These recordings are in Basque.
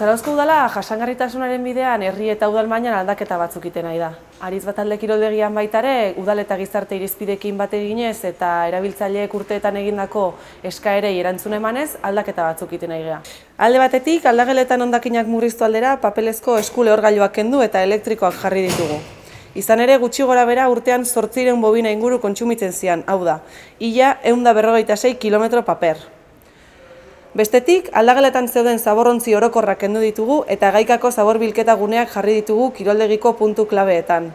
Zarauzko udala jasangarritasunaren bidean herri eta udal mailan aldaketa batzuk egiten nahi da. Arizbatalde kiroldegian baitare, udal eta gizarte irizpideekin bat eginez eta erabiltzaileek urteetan egindako eskaerei erantzun emanez aldaketa batzuk egiten nahi gea. Alde batetik, aldageletan hondakinak murriztu aldera papelezko esku lehorgailuak kendu eta elektrikoak jarri ditugu. Izan ere, gutxi gorabehera urtean 800 bobina inguru kontsumitzen zian, hau da, ia 156 kilometro paper. Bestetik, aldageletan zeuden zaborrontzi orokorrak kendu ditugu eta gaikako zabor bilketa guneak jarri ditugu kiroldegiko puntu klabeetan.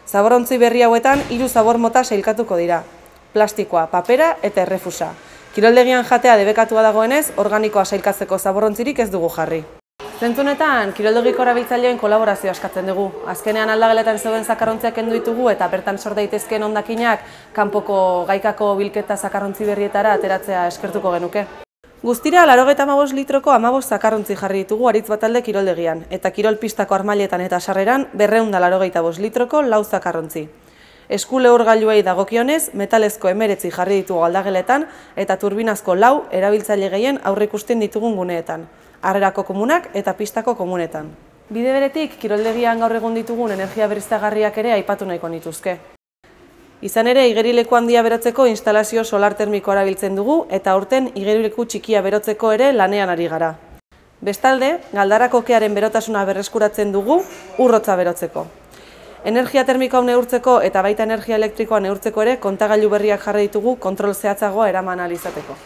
Zaborrontzi berri hauetan 3 zabor mota sailkatuko dira: plastikoa, papera eta errefusa. Kiroldegian jatea debekatua dagoenez, organikoa sailkatzeko zaborrontzirik ez dugu jarri. Zentzu honetan, kiroldegiko erabiltzaileen kolaborazioa eskatzen dugu. Azkenean aldageletan zeuden zakarrontziak kendu ditugu eta bertan sor daitezkeen hondakinak kanpoko gaikako bilketa zakarrontzi berrietara ateratzea eskertuko genuke. Guztira, 85 litroko 15 zakarrontzi jarri ditugu Arizbatalde kiroldegian, eta kirol pistako armailetan eta sarreran 285 litroko 4 zakarrontzi. Esku lehorgailuei dagokionez, metalezko 19 jarri ditugu aldageletan eta turbinazko 4 erabiltzaile gehien aurreikusten ditugun guneetan, harrerako komunak eta pistako komunetan. Bide beretik, kiroldegian gaur egun ditugun energia berriztagarriak ere aipatu nahiko nituzke. Izan ere, igerileku handia berotzeko instalazio solar termiko erabiltzen dugu eta aurten igerileku txikia berotzeko ere lanean ari gara. Bestalde, galdarako kearen berotasuna berreskuratzen dugu urrotza berotzeko. Energia termikoa neurtzeko eta baita energia elektrikoa neurtzeko ere kontagailu berriak jarri ditugu kontrol zehatzagoa eraman ahal izateko.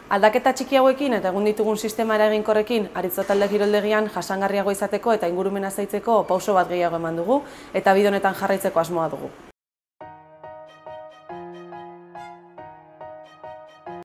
Aldaketa txiki hauekin eta egun ditugun sistema eraginkorrekin Arizbatalde kiroldegian jasangarriago izateko eta ingurumena zaintzeko pauso bat gehiago eman dugu eta bide honetan jarraitzeko asmoa dugu.